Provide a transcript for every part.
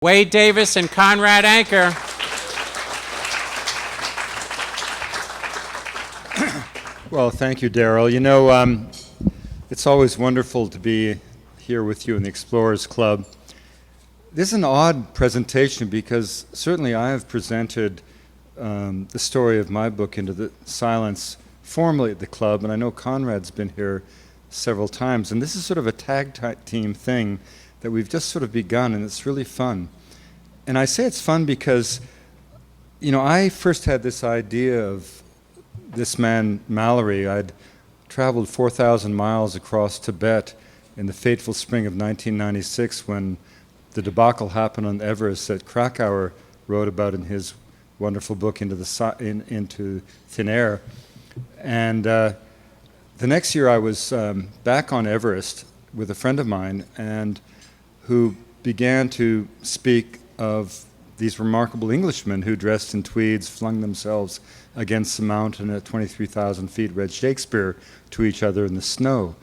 Wade Davis and Conrad Anker. Well, thank you, Daryl. You know, it's always wonderful to be here with you in the Explorers Club. This is an odd presentation because certainly I have presented the story of my book, Into the Silence, formally at the club, and I know Conrad's been here several times, and this is sort of a tag team thing that we've just sort of begun, and it's really fun. And I say it's fun because, you know, I first had this idea of this man, Mallory. I'd traveled 4,000 miles across Tibet in the fateful spring of 1996 when the debacle happened on Everest that Krakauer wrote about in his wonderful book, Into Thin Air. And the next year I was back on Everest with a friend of mine and who began to speak of these remarkable Englishmen who, dressed in tweeds, flung themselves against the mountain at 23,000 feet, read Shakespeare to each other in the snow.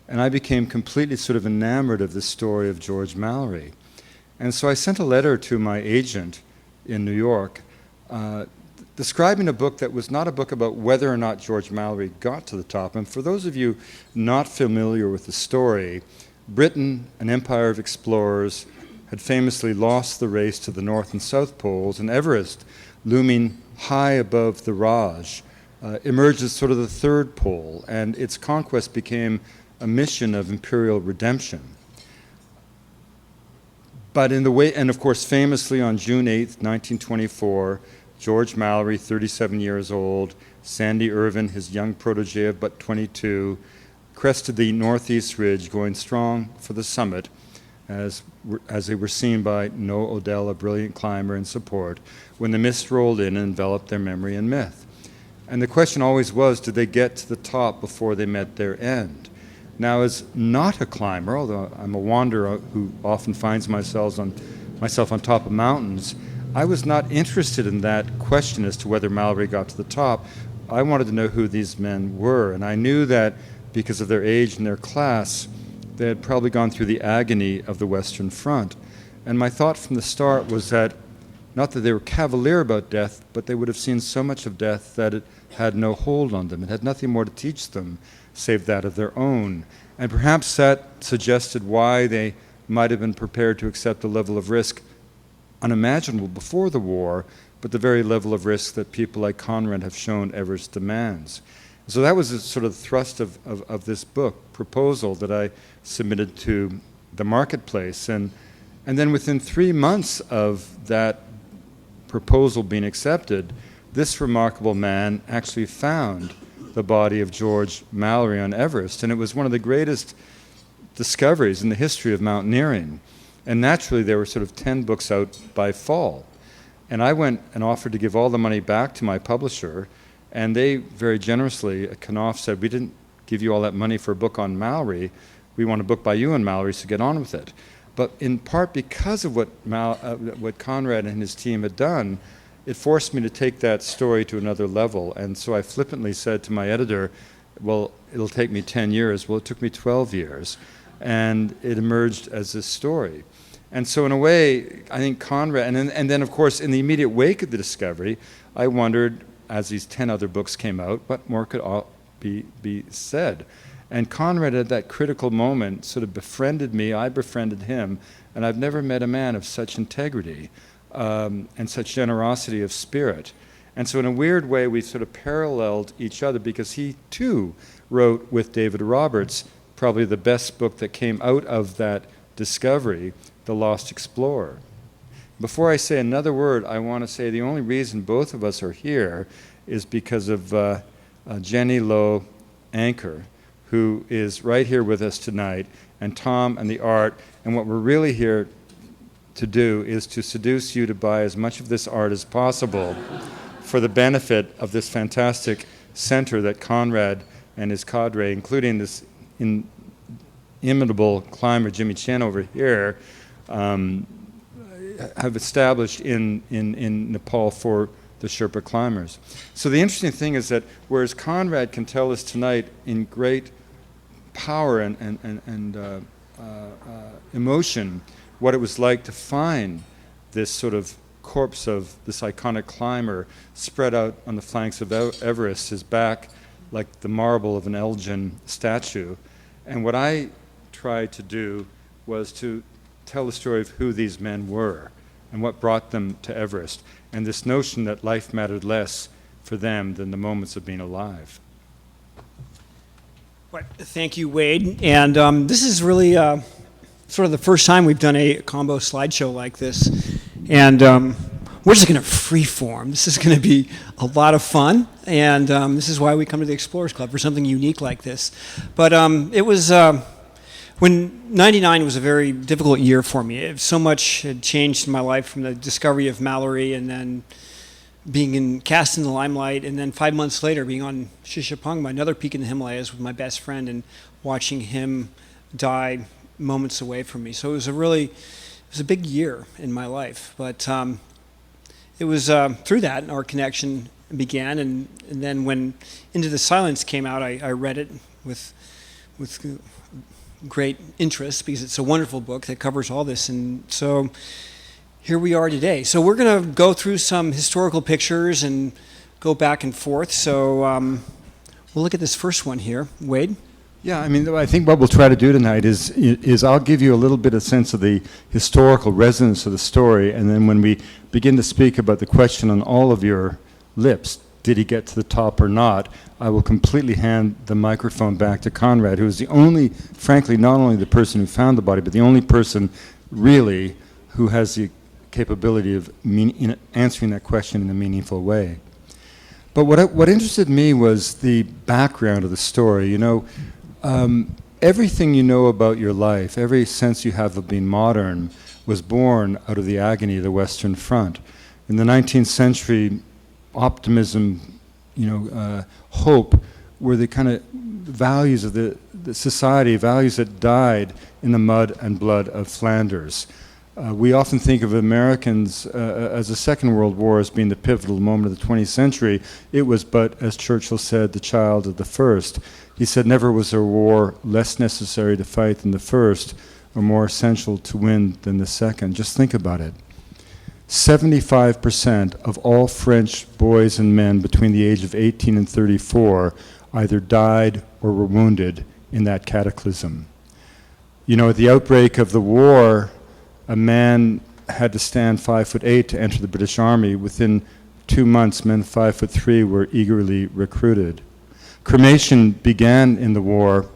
And I became completely sort of enamored of the story of George Mallory. And so I sent a letter to my agent in New York describing a book that was not a book about whether or not George Mallory got to the top. And for those of you not familiar with the story, Britain, an empire of explorers, had famously lost the race to the North and South Poles, and Everest, looming high above the Raj, emerged as sort of the third pole, and its conquest became a mission of imperial redemption. But in the way, and of course famously on June 8th, 1924, George Mallory, 37 years old, Sandy Irvine, his young protege of but 22, crested the northeast ridge, going strong for the summit, as they were seen by Noah Odell, a brilliant climber, in support, when the mist rolled in and enveloped their memory and myth. And the question always was, did they get to the top before they met their end? Now, as not a climber, although I'm a wanderer who often finds myself on top of mountains, I was not interested in that question as to whether Mallory got to the top. I wanted to know who these men were, and I knew that because of their age and their class, they had probably gone through the agony of the Western Front. And my thought from the start was that, not that they were cavalier about death, but they would have seen so much of death that it had no hold on them. It had nothing more to teach them save that of their own. And perhaps that suggested why they might have been prepared to accept a level of risk unimaginable before the war, but the very level of risk that people like Conrad have shown Everest demands. So that was the sort of thrust of this book proposal that I submitted to the marketplace. And then within 3 months of that proposal being accepted, this remarkable man actually found the body of George Mallory on Everest. And it was one of the greatest discoveries in the history of mountaineering. And naturally, there were sort of 10 books out by fall. And I went and offered to give all the money back to my publisher, and they very generously, Knopf said, we didn't give you all that money for a book on Mallory. We want a book by you and Mallory, so get on with it. But in part because of what Conrad and his team had done, it forced me to take that story to another level. And so I flippantly said to my editor, well, it'll take me 10 years. Well, it took me 12 years. And it emerged as this story. And so in a way, I think Conrad, and then of course in the immediate wake of the discovery, I wondered, as these 10 other books came out, what more could be said? And Conrad at that critical moment sort of befriended me, I befriended him, and I've never met a man of such integrity and such generosity of spirit. And so in a weird way, we sort of paralleled each other because he too wrote with David Roberts probably the best book that came out of that discovery, The Lost Explorer. Before I say another word, I want to say the only reason both of us are here is because of Jenny Lowe Anker, who is right here with us tonight, and Tom and the art. And what we're really here to do is to seduce you to buy as much of this art as possible for the benefit of this fantastic center that Conrad and his cadre, including this inimitable climber Jimmy Chen over here, have established in Nepal for the Sherpa climbers. So the interesting thing is that whereas Conrad can tell us tonight in great power and emotion what it was like to find this sort of corpse of this iconic climber spread out on the flanks of Everest, his back like the marble of an Elgin statue. And what I tried to do was to tell the story of who these men were and what brought them to Everest, and this notion that life mattered less for them than the moments of being alive. Thank you, Wade. And this is really sort of the first time we've done a combo slideshow like this. And we're just going to freeform. This is going to be a lot of fun. And this is why we come to the Explorers Club, for something unique like this. But it was, when '99 was a very difficult year for me. So much had changed in my life, from the discovery of Mallory and then being cast in the limelight, and then 5 months later being on Shishapangma, another peak in the Himalayas, with my best friend, and watching him die moments away from me. So it was a big year in my life. But it was through that our connection began, and then when Into the Silence came out, I read it with great interest, because it's a wonderful book that covers all this. And so here we are today. So we're going to go through some historical pictures and go back and forth. So we'll look at this first one here. Wade? Yeah, I mean, I think what we'll try to do tonight is I'll give you a little bit of sense of the historical resonance of the story, and then when we begin to speak about the question on all of your lips, did he get to the top or not, I will completely hand the microphone back to Conrad, who is the only, frankly, not only the person who found the body, but the only person really who has the capability of answering that question in a meaningful way. But what interested me was the background of the story. You know, everything you know about your life, every sense you have of being modern, was born out of the agony of the Western Front. In the 19th century, optimism, hope were the kind of values of the society, values that died in the mud and blood of Flanders. We often think of Americans as the Second World War as being the pivotal moment of the 20th century. It was but, as Churchill said, the child of the first. He said, never was there a war less necessary to fight than the first, or more essential to win than the second. Just think about it. 75% of all French boys and men between the age of 18 and 34 either died or were wounded in that cataclysm. You know, at the outbreak of the war, a man had to stand 5'8" to enter the British Army. Within 2 months, men 5'3" were eagerly recruited. Cremation began in the war,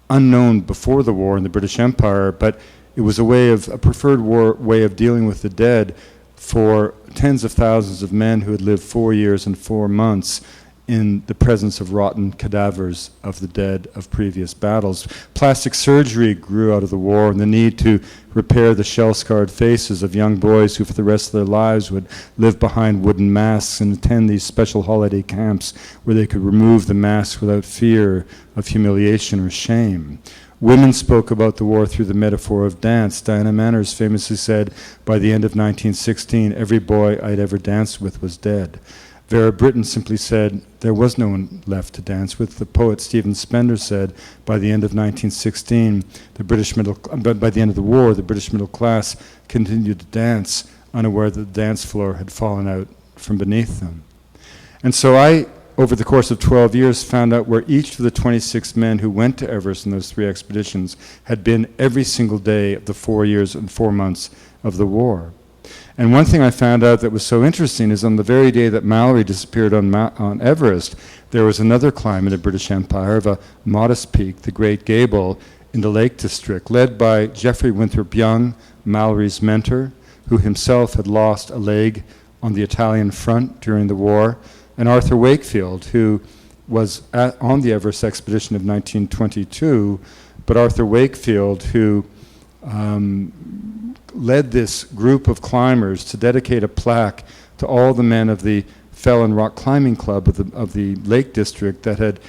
unknown before the war in the British Empire, but it was a preferred way of dealing with the dead for tens of thousands of men who had lived 4 years and 4 months in the presence of rotten cadavers of the dead of previous battles. Plastic surgery grew out of the war, and the need to repair the shell-scarred faces of young boys who for the rest of their lives would live behind wooden masks and attend these special holiday camps where they could remove the mask without fear of humiliation or shame. Women spoke about the war through the metaphor of dance. Diana Manners famously said, by the end of 1916, every boy I'd ever danced with was dead. Vera Brittain simply said, there was no one left to dance with. The poet Stephen Spender said, by the end of 1916, by the end of the war, the British middle class continued to dance, unaware that the dance floor had fallen out from beneath them. And so I, over the course of 12 years, found out where each of the 26 men who went to Everest in those 3 expeditions had been every single day of the 4 years and 4 months of the war. And one thing I found out that was so interesting is on the very day that Mallory disappeared on Everest, there was another climb in the British Empire of a modest peak, the Great Gable, in the Lake District, led by Geoffrey Winthrop Young, Mallory's mentor, who himself had lost a leg on the Italian front during the war, and Arthur Wakefield, who was on the Everest expedition of 1922, but Arthur Wakefield, who led this group of climbers to dedicate a plaque to all the men of the Fell and Rock Climbing Club of the Lake District that had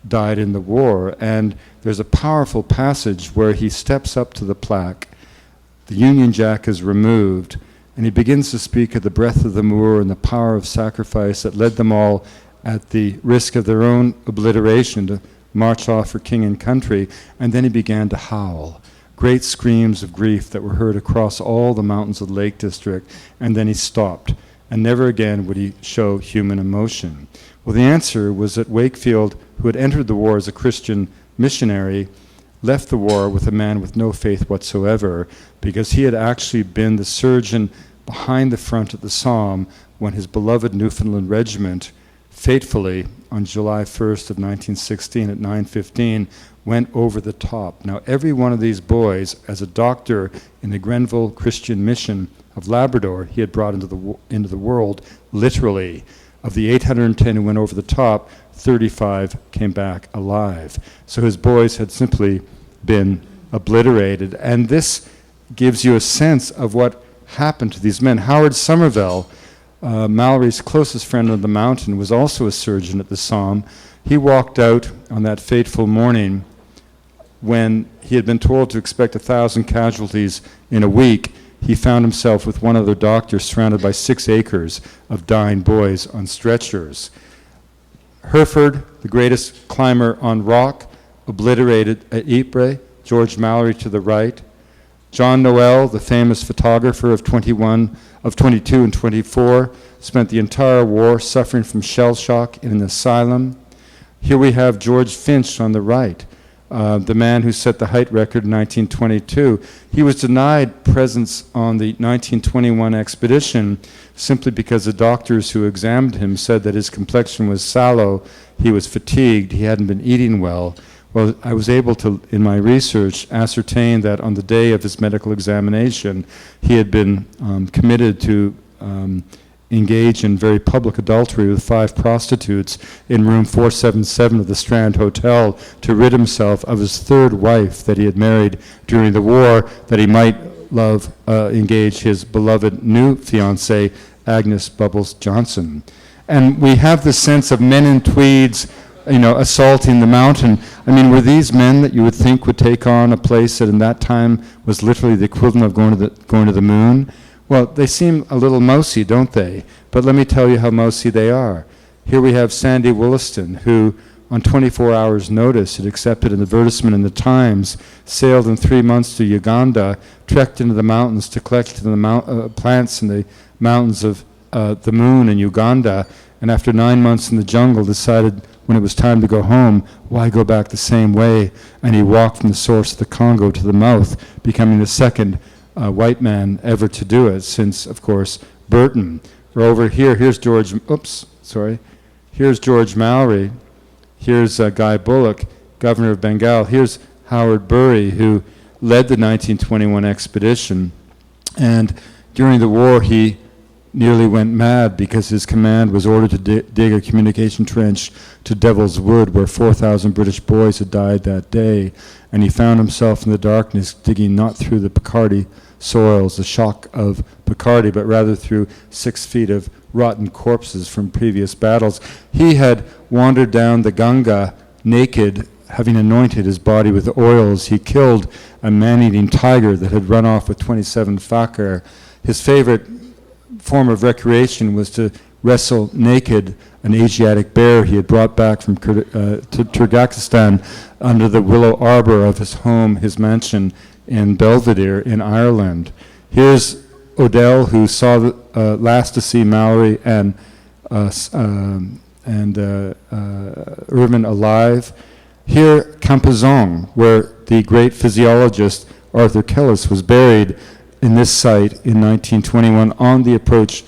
died in the war. And there's a powerful passage where he steps up to the plaque, the Union Jack is removed, and he begins to speak of the breath of the moor and the power of sacrifice that led them all, at the risk of their own obliteration, to march off for king and country. And then he began to howl. great screams of grief that were heard across all the mountains of the Lake District, and then he stopped, and never again would he show human emotion. Well, the answer was that Wakefield, who had entered the war as a Christian missionary, left the war with a man with no faith whatsoever, because he had actually been the surgeon behind the front at the Somme when his beloved Newfoundland regiment fatefully, on July 1st of 1916 at 9:15, went over the top. Now, every one of these boys, as a doctor in the Grenville Christian Mission of Labrador, he had brought into the world, literally. Of the 810 who went over the top, 35 came back alive. So his boys had simply been obliterated. And this gives you a sense of what happened to these men. Howard Somerville, Mallory's closest friend on the mountain, was also a surgeon at the Somme. He walked out on that fateful morning when he had been told to expect 1,000 casualties in a week. He found himself with one other doctor surrounded by 6 acres of dying boys on stretchers. Hereford, the greatest climber on rock, obliterated at Ypres. George Mallory to the right. John Noel, the famous photographer of 22 and 24, spent the entire war suffering from shell shock in an asylum. Here we have George Finch on the right, the man who set the height record in 1922. He was denied presence on the 1921 expedition simply because the doctors who examined him said that his complexion was sallow, he was fatigued, he hadn't been eating well. Well, I was able to, in my research, ascertain that on the day of his medical examination, he had been committed to engage in very public adultery with 5 prostitutes in room 477 of the Strand Hotel to rid himself of his 3rd wife that he had married during the war, that he might engage his beloved new fiancée, Agnes Bubbles Johnson. And we have the sense of men in tweeds, assaulting the mountain. I mean, were these men that you would think would take on a place that in that time was literally the equivalent of going to the moon? Well, they seem a little mousy, don't they? But let me tell you how mousy they are. Here we have Sandy Wollaston, who on 24 hours' notice had accepted an advertisement in the Times, sailed in 3 months to Uganda, trekked into the mountains to collect the plants in the mountains of the moon in Uganda, and after 9 months in the jungle decided when it was time to go home, why go back the same way? And he walked from the source of the Congo to the mouth, becoming the second white man ever to do it since, of course, Burton. Or over here, here's George Mallory. Here's Guy Bullock, governor of Bengal. Here's Howard Bury, who led the 1921 expedition. And during the war, he nearly went mad because his command was ordered to dig a communication trench to Devil's Wood, where 4,000 British boys had died that day. And he found himself in the darkness digging not through the Picardy soils, the shock of Picardy, but rather through 6 feet of rotten corpses from previous battles. He had wandered down the Ganga naked, having anointed his body with oils. He killed a man-eating tiger that had run off with 27 fakir. His favorite form of recreation was to wrestle naked an Asiatic bear he had brought back from Kyrgyzstan under the willow arbor of his home, his mansion in Belvedere in Ireland. Here's Odell, who saw last to see Mallory and Irvine alive. Here, Campazong, where the great physiologist Arthur Kellis was buried in this site in 1921 on the approach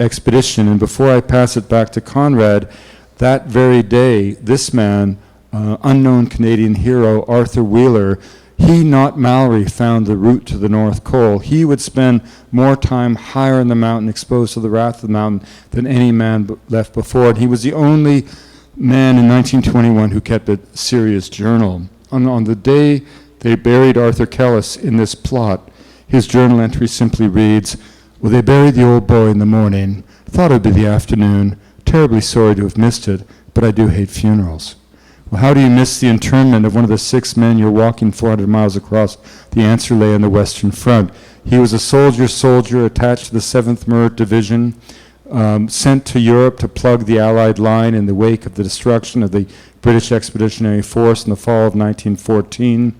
expedition. And before I pass it back to Conrad, that very day, this man, unknown Canadian hero Arthur Wheeler, he, not Mallory, found the route to the North Pole. He would spend more time higher in the mountain, exposed to the wrath of the mountain, than any man left before. And he was the only man in 1921 who kept a serious journal. On the day they buried Arthur Kellis in this plot, his journal entry simply reads, "Well, they buried the old boy in the morning. Thought it would be the afternoon. Terribly sorry to have missed it, but I do hate funerals." Well, how do you miss the internment of one of the 6 men you're walking 400 miles across? The answer lay on the Western Front. He was a soldier attached to the 7th Merit Division, sent to Europe to plug the Allied line in the wake of the destruction of the British Expeditionary Force in the fall of 1914.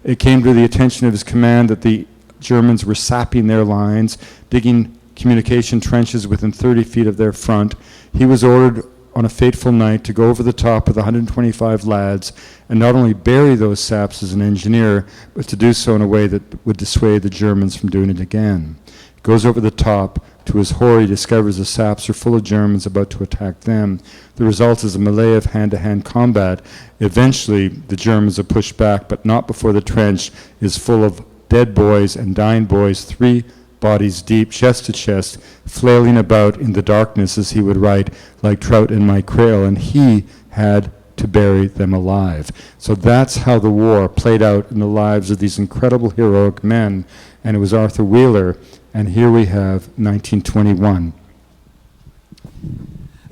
it came to the attention of his command that the Germans were sapping their lines, digging communication trenches within 30 feet of their front. He was ordered on a fateful night to go over the top with 125 lads and not only bury those saps as an engineer, but to do so in a way that would dissuade the Germans from doing it again. He goes over the top. To his horror, he discovers the saps are full of Germans about to attack them. The result is a melee of hand-to-hand combat. Eventually, the Germans are pushed back, but not before the trench is full of dead boys and dying boys, 3 bodies deep, chest to chest, flailing about in the darkness, as he would write, like trout in my cradle, and he had to bury them alive. So that's how the war played out in the lives of these incredible heroic men, and it was Arthur Wheeler, and here we have 1921.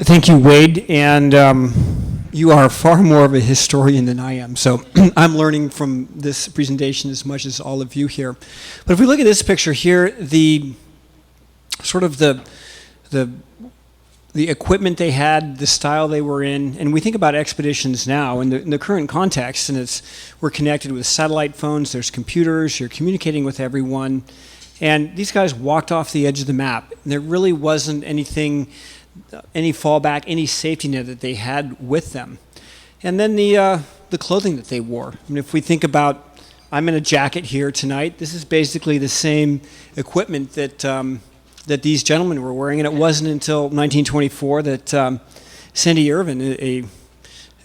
Thank you, Wade, and you are far more of a historian than I am, so I'm learning from this presentation as much as all of you here. But if we look at this picture here, the sort of the equipment they had, the style they were in, and we think about expeditions now in the current context, and we're connected with satellite phones, there's computers, you're communicating with everyone, and these guys walked off the edge of the map, and there really wasn't anything, any fallback, any safety net that they had with them. And then the clothing that they wore. I mean, if we think about, I'm in a jacket here tonight, this is basically the same equipment that that these gentlemen were wearing, and it wasn't until 1924 that Sandy Irvine,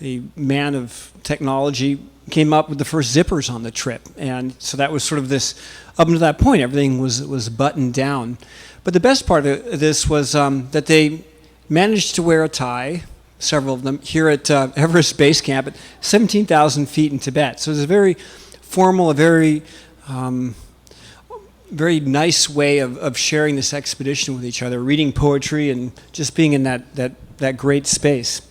a man of technology, came up with the first zippers on the trip. And so that was sort of this, up until that point, everything was buttoned down. But the best part of this was that they managed to wear a tie, several of them, here at Everest Base Camp at 17,000 feet in Tibet. So it was a very formal, a very nice way of sharing this expedition with each other, reading poetry and just being in that great space.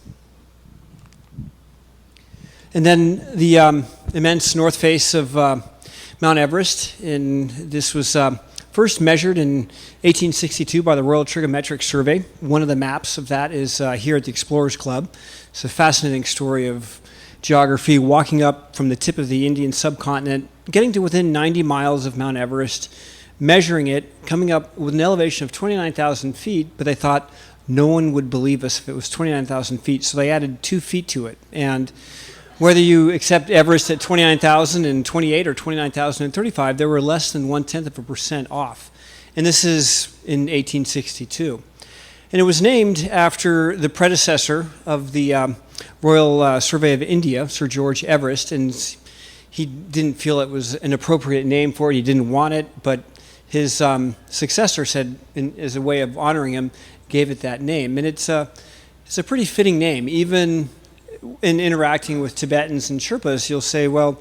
And then the immense north face of Mount Everest, and this was first measured in 1862 by the Royal Trigonometric Survey. One of the maps of that is here at the Explorers Club. It's a fascinating story of geography, walking up from the tip of the Indian subcontinent, getting to within 90 miles of Mount Everest, measuring it, coming up with an elevation of 29,000 feet, but they thought no one would believe us if it was 29,000 feet, so they added 2 feet to it. And whether you accept Everest at 29,028 or 29,035, they were less than 0.1% off. And this is in 1862. And it was named after the predecessor of the Royal Survey of India, Sir George Everest, and he didn't feel it was an appropriate name for it. He didn't want it, but his successor said, as a way of honoring him, gave it that name. And it's a pretty fitting name. Even in interacting with Tibetans and Sherpas, you'll say, well,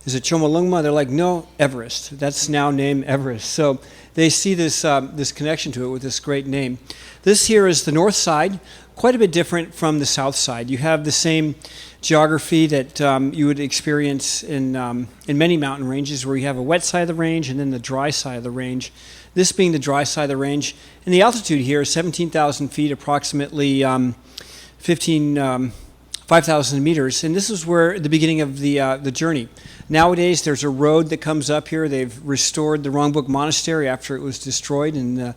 is it Chomolungma? They're like, no, Everest. That's now named Everest. So they see this this connection to it with this great name. This here is the north side, quite a bit different from the south side. You have the same geography that you would experience in many mountain ranges, where you have a wet side of the range and then the dry side of the range. This being the dry side of the range. And the altitude here is 17,000 feet, approximately 5,000 meters, and this is where the beginning of the journey. Nowadays, there's a road that comes up here. They've restored the Rongbuk Monastery after it was destroyed in the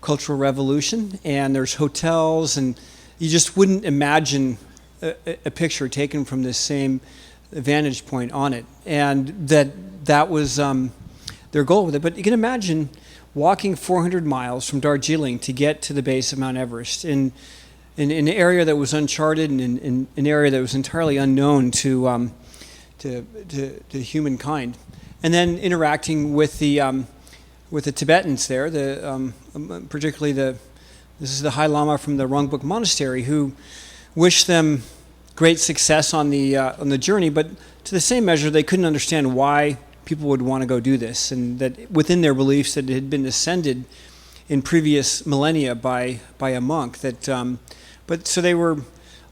Cultural Revolution, and there's hotels, and you just wouldn't imagine a picture taken from this same vantage point on it, and that was their goal with it. But you can imagine walking 400 miles from Darjeeling to get to the base of Mount Everest in an area that was uncharted and in an area that was entirely unknown to humankind, and then interacting with the Tibetans there, particularly this is the High Lama from the Rongbuk Monastery, who wished them great success on the journey, but to the same measure they couldn't understand why people would want to go do this, and that within their beliefs that it had been ascended in previous millennia by a monk that. But so they were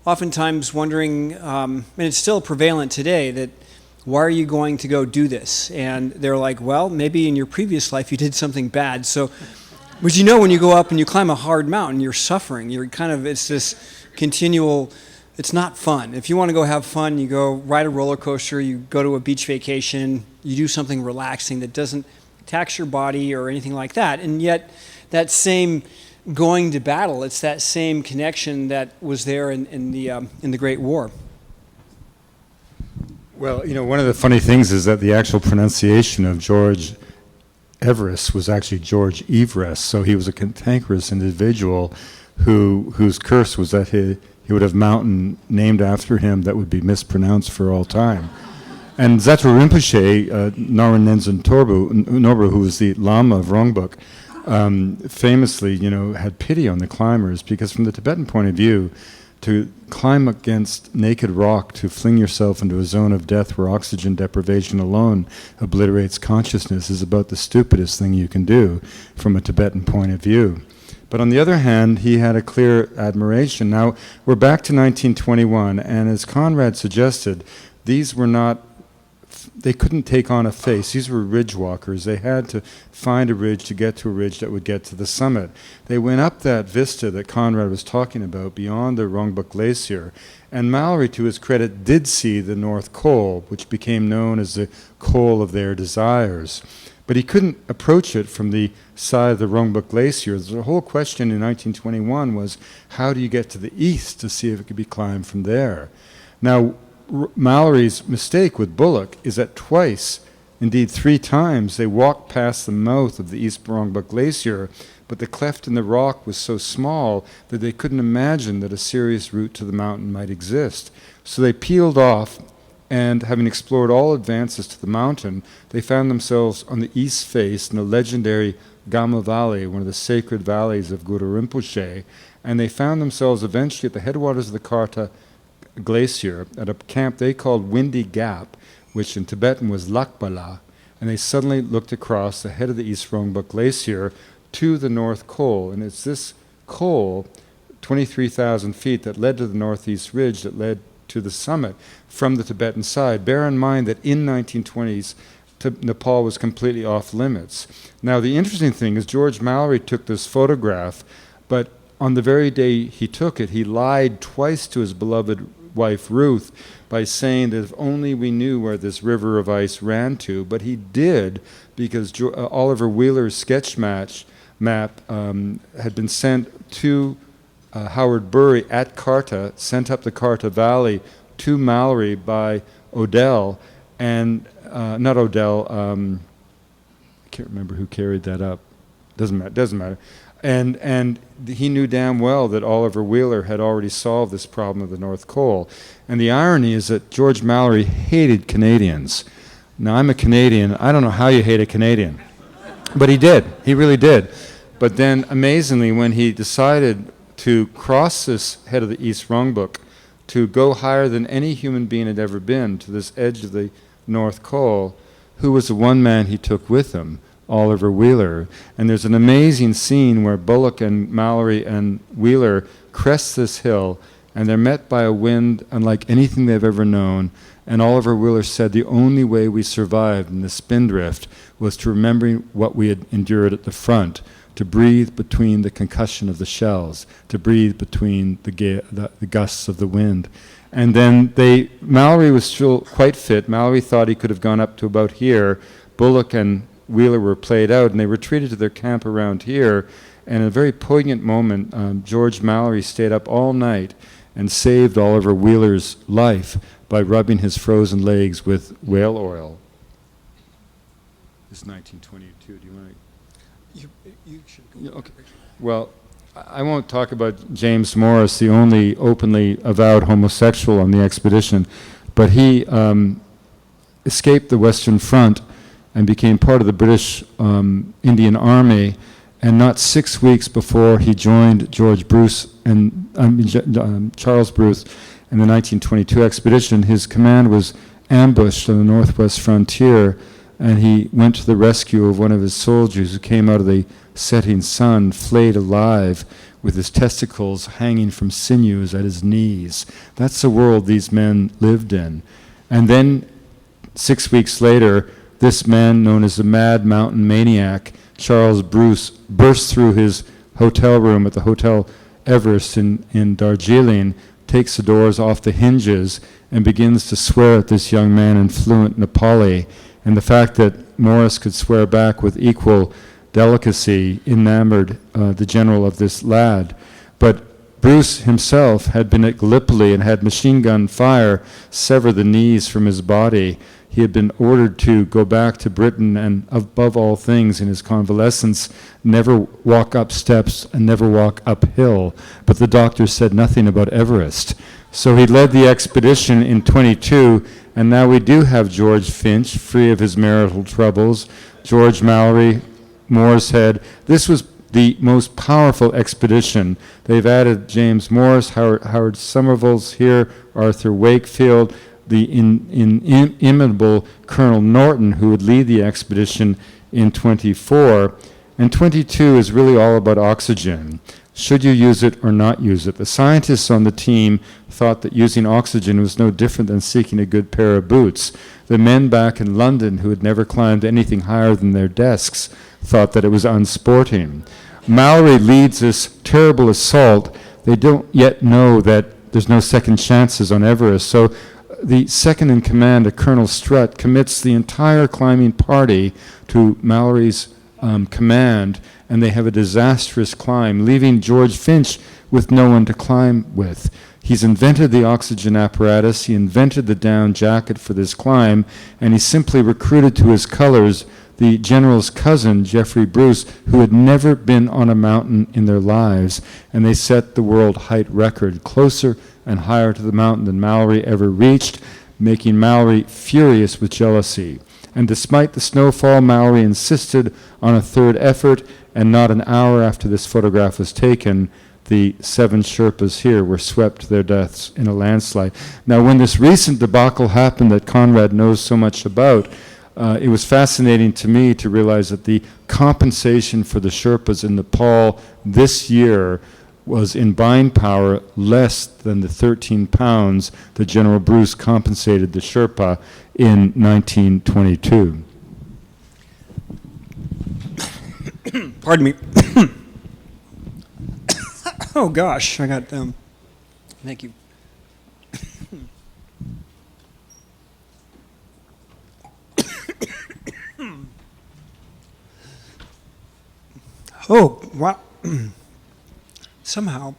oftentimes wondering, and it's still prevalent today, that why are you going to go do this? And they're like, well, maybe in your previous life you did something bad. So, but you know, when you go up and you climb a hard mountain, you're suffering. It's this continual, it's not fun. If you want to go have fun, you go ride a roller coaster, you go to a beach vacation, you do something relaxing that doesn't tax your body or anything like that. And yet that same going to battle, it's that same connection that was there in the Great War. Well, one of the funny things is that the actual pronunciation of George Everest was actually George Everest, so he was a cantankerous individual whose curse was that he would have a mountain named after him that would be mispronounced for all time. And Zatra Rinpoche, Naran Nenzin Norbu, who was the Lama of Rongbuk, famously, had pity on the climbers, because from the Tibetan point of view, to climb against naked rock, to fling yourself into a zone of death where oxygen deprivation alone obliterates consciousness, is about the stupidest thing you can do from a Tibetan point of view. But on the other hand, he had a clear admiration. Now, we're back to 1921, and as Conrad suggested, these were not, they couldn't take on a face. These were ridge walkers. They had to find a ridge to get to a ridge that would get to the summit. They went up that vista that Conrad was talking about beyond the Rongbuk Glacier. And Mallory, to his credit, did see the North Col, which became known as the Col of Their Desires. But he couldn't approach it from the side of the Rongbuk Glacier. The whole question in 1921 was, how do you get to the east to see if it could be climbed from there? Now, Mallory's mistake with Bullock is that twice, indeed 3 times, they walked past the mouth of the East Rongbuk Glacier, but the cleft in the rock was so small that they couldn't imagine that a serious route to the mountain might exist. So they peeled off, and having explored all advances to the mountain, they found themselves on the east face in the legendary Gama Valley, one of the sacred valleys of Guru Rinpoche, and they found themselves eventually at the headwaters of the Karta Glacier at a camp they called Windy Gap, which in Tibetan was Lakbala, and they suddenly looked across the head of the East Rongbuk Glacier to the North Col, and it's this col, 23,000 feet, that led to the northeast ridge that led to the summit from the Tibetan side. Bear in mind that in 1920s, Nepal was completely off limits. Now, the interesting thing is George Mallory took this photograph, but on the very day he took it, he lied twice to his beloved wife Ruth by saying that if only we knew where this river of ice ran to. But he did, because Oliver Wheeler's sketch map had been sent to Howard Bury at Karta, sent up the Karta Valley to Mallory by Odell, and not Odell, I can't remember who carried that up. Doesn't matter. And he knew damn well that Oliver Wheeler had already solved this problem of the North Col. And the irony is that George Mallory hated Canadians. Now, I'm a Canadian. I don't know how you hate a Canadian. But he did. He really did. But then, amazingly, when he decided to cross this head of the East Rongbuk, to go higher than any human being had ever been to this edge of the North Col, who was the one man he took with him? Oliver Wheeler. And there's an amazing scene where Bullock and Mallory and Wheeler crest this hill, and they're met by a wind unlike anything they've ever known. And Oliver Wheeler said the only way we survived in the spindrift was to remember what we had endured at the front, to breathe between the concussion of the shells, to breathe between the gusts of the wind. And then Mallory was still quite fit. Mallory thought he could have gone up to about here. Bullock and Wheeler were played out, and they retreated to their camp around here. And in a very poignant moment, George Mallory stayed up all night and saved Oliver Wheeler's life by rubbing his frozen legs with whale oil. This is 1922. Do you want to? You should go. Yeah, okay. Well, I won't talk about James Morris, the only openly avowed homosexual on the expedition, but he escaped the Western Front and became part of the British Indian Army. And not 6 weeks before he joined Charles Bruce in the 1922 expedition, his command was ambushed on the northwest frontier, and he went to the rescue of one of his soldiers who came out of the setting sun, flayed alive, with his testicles hanging from sinews at his knees. That's the world these men lived in. And then 6 weeks later, this man, known as the Mad Mountain Maniac, Charles Bruce, bursts through his hotel room at the Hotel Everest in Darjeeling, takes the doors off the hinges, and begins to swear at this young man in fluent Nepali. And the fact that Morris could swear back with equal delicacy enamored the general of this lad. But Bruce himself had been at Gallipoli and had machine gun fire sever the knees from his body. He had been ordered to go back to Britain and, above all things, in his convalescence, never walk up steps and never walk uphill. But the doctor said nothing about Everest. So he led the expedition in 22, and now we do have George Finch, free of his marital troubles, George Mallory, Moor's Head. This was the most powerful expedition. They've added James Morris, Howard Somerville's here, Arthur Wakefield, the inimitable Colonel Norton, who would lead the expedition in 24. And 22 is really all about oxygen. Should you use it or not use it? The scientists on the team thought that using oxygen was no different than seeking a good pair of boots. The men back in London, who had never climbed anything higher than their desks, thought that it was unsporting. Mallory leads this terrible assault. They don't yet know that there's no second chances on Everest. So the second in command, a Colonel Strutt, commits the entire climbing party to Mallory's command, and they have a disastrous climb, leaving George Finch with no one to climb with. He's invented the oxygen apparatus, he invented the down jacket for this climb, and he simply recruited to his colors the general's cousin, Jeffrey Bruce, who had never been on a mountain in their lives, and they set the world height record, closer and higher to the mountain than Mallory ever reached, making Mallory furious with jealousy. And despite the snowfall, Mallory insisted on a third effort, and not an hour after this photograph was taken, the 7 Sherpas here were swept to their deaths in a landslide. Now, when this recent debacle happened that Conrad knows so much about, it was fascinating to me to realize that the compensation for the Sherpas in Nepal this year was in buying power less than the 13 pounds that General Bruce compensated the Sherpa in 1922. Pardon me. Oh gosh, I got thank you. Oh, wow. Somehow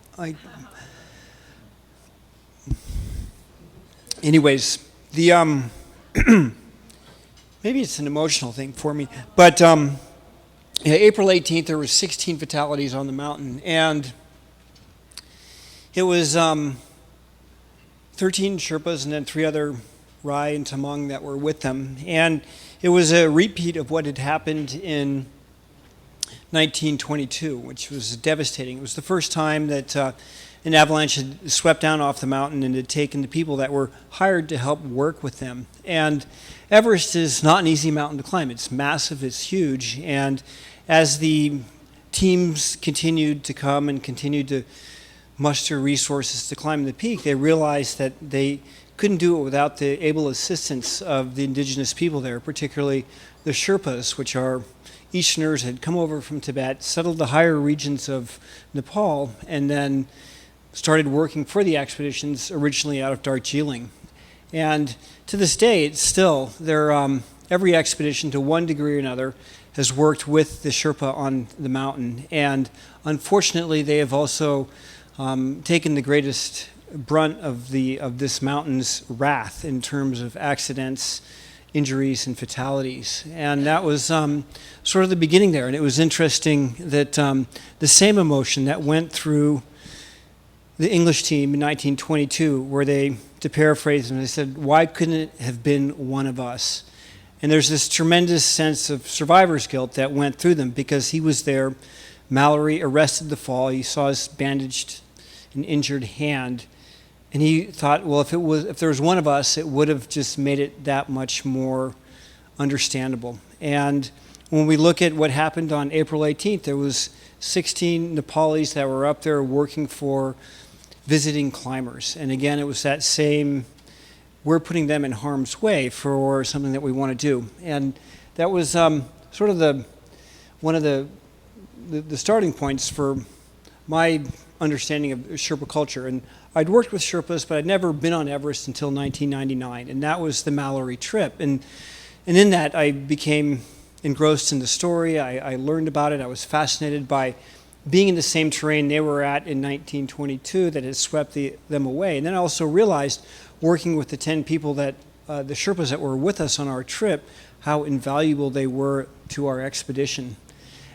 anyways, the maybe it's an emotional thing for me, but yeah, April 18th there were 16 fatalities on the mountain, and it was 13 Sherpas and then 3 other Rai and Tamang that were with them, and it was a repeat of what had happened in 1922, which was devastating. It was the first time that an avalanche had swept down off the mountain and had taken the people that were hired to help work with them. And Everest is not an easy mountain to climb. It's massive, it's huge, and as the teams continued to come and continued to muster resources to climb the peak, they realized that they couldn't do it without the able assistance of the indigenous people there, particularly the Sherpas, which are Easterners, had come over from Tibet, settled the higher regions of Nepal, and then started working for the expeditions originally out of Darjeeling. And to this day, it's still, every expedition to one degree or another has worked with the Sherpa on the mountain. And unfortunately, they have also taken the greatest brunt of this mountain's wrath in terms of accidents, injuries, and fatalities. And that was sort of the beginning there. And it was interesting that the same emotion that went through the English team in 1922, where they, to paraphrase them, they said, "Why couldn't it have been one of us?" And there's this tremendous sense of survivor's guilt that went through them because he was there. Mallory arrested the fall. He saw his bandaged and injured hand, and he thought, well, if there was one of us, it would have just made it that much more understandable. And when we look at what happened on April 18th, there was 16 Nepalis that were up there working for visiting climbers. And again, it was that same, we're putting them in harm's way for something that we want to do. And that was sort of one of the starting points for my understanding of Sherpa culture. And I'd worked with Sherpas, but I'd never been on Everest until 1999, and that was the Mallory trip. And And in that, I became engrossed in the story. I learned about it. I was fascinated by being in the same terrain they were at in 1922 that had swept them away. And then I also realized, working with the 10 people that, the Sherpas that were with us on our trip, how invaluable they were to our expedition.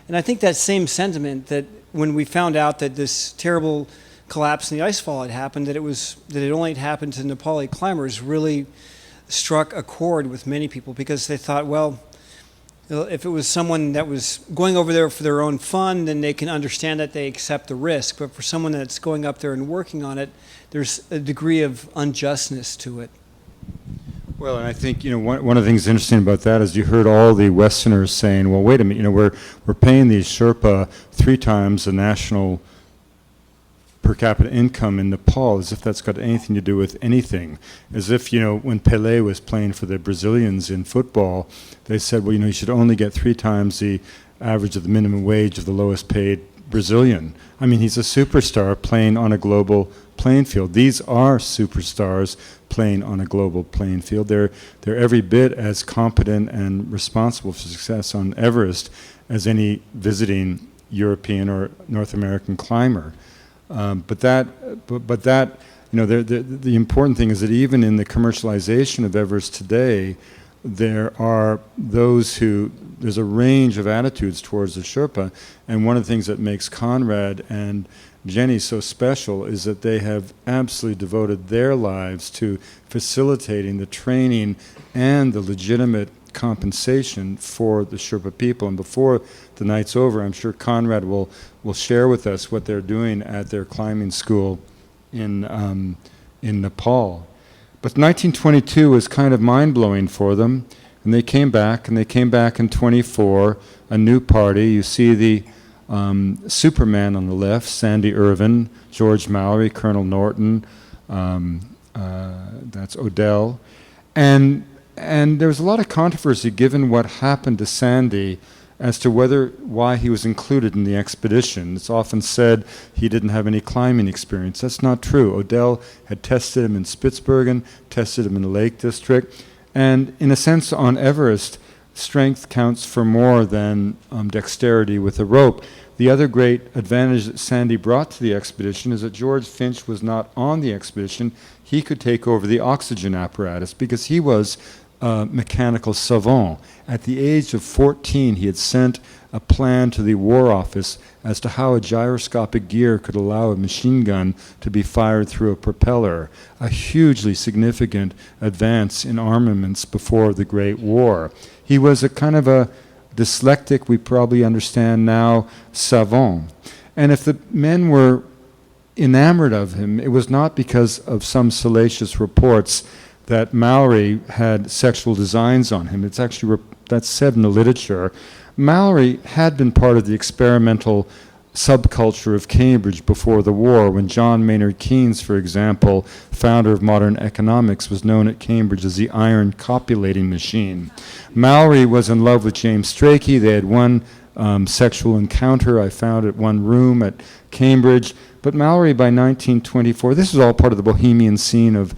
And I think that same sentiment, that when we found out that this terrible collapse in the icefall had happened, that it only had happened to Nepali climbers, really struck a chord with many people, because they thought, well, if it was someone that was going over there for their own fun, then they can understand that they accept the risk. But for someone that's going up there and working on it, there's a degree of unjustness to it. Well, and I think, one of the things interesting about that is you heard all the Westerners saying, well, wait a minute, we're paying these Sherpa 3 times the national per capita income in Nepal, as if that's got anything to do with anything. As if, when Pelé was playing for the Brazilians in football, they said, well, you should only get 3 times the average of the minimum wage of the lowest paid Brazilian. I mean, he's a superstar playing on a global playing field. These are superstars playing on a global playing field. They're every bit as competent and responsible for success on Everest as any visiting European or North American climber. But the important thing is that even in the commercialization of Everest today, there's a range of attitudes towards the Sherpa, and one of the things that makes Conrad and Jenny so special is that they have absolutely devoted their lives to facilitating the training and the legitimate compensation for the Sherpa people. And before the night's over, I'm sure Conrad will share with us what they're doing at their climbing school in Nepal. But 1922 was kind of mind-blowing for them, and they came back in 24, a new party. You see the Superman on the left, Sandy Irvine, George Mallory, Colonel Norton, that's Odell. And there was a lot of controversy given what happened to Sandy as to why he was included in the expedition. It's often said he didn't have any climbing experience. That's not true. Odell had tested him in Spitsbergen, tested him in the Lake District, and in a sense on Everest, strength counts for more than dexterity with a rope. The other great advantage that Sandy brought to the expedition is that George Finch was not on the expedition. He could take over the oxygen apparatus because he was mechanical savant. At the age of 14, he had sent a plan to the War Office as to how a gyroscopic gear could allow a machine gun to be fired through a propeller, a hugely significant advance in armaments before the Great War. He was a kind of a dyslectic, we probably understand now, savant. And if the men were enamored of him, it was not because of some salacious reports that Mallory had sexual designs on him. It's actually, that's said in the literature. Mallory had been part of the experimental subculture of Cambridge before the war, when John Maynard Keynes, for example, founder of modern economics, was known at Cambridge as the iron copulating machine. Mallory was in love with James Strachey. They had one sexual encounter I found at one room at Cambridge. But Mallory, by 1924, this is all part of the bohemian scene of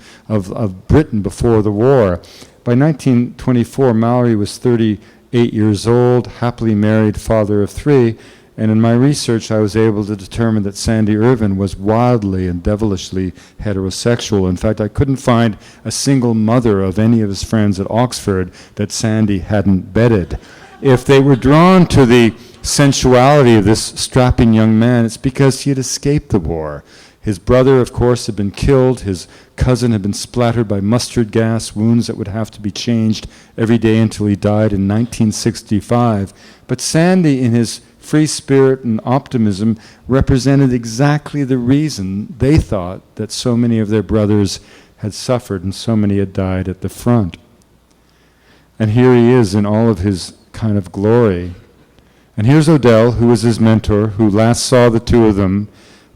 Britain before the war. By 1924, Mallory was 38 years old, happily married, father of 3, and in my research I was able to determine that Sandy Irvine was wildly and devilishly heterosexual. In fact, I couldn't find a single mother of any of his friends at Oxford that Sandy hadn't bedded. If they were drawn to the sensuality of this strapping young man, it's because he had escaped the war. His brother, of course, had been killed. His cousin had been splattered by mustard gas, wounds that would have to be changed every day until he died in 1965. But Sandy, in his free spirit and optimism, represented exactly the reason they thought that so many of their brothers had suffered and so many had died at the front. And here he is in all of his kind of glory. And here's Odell, who was his mentor, who last saw the two of them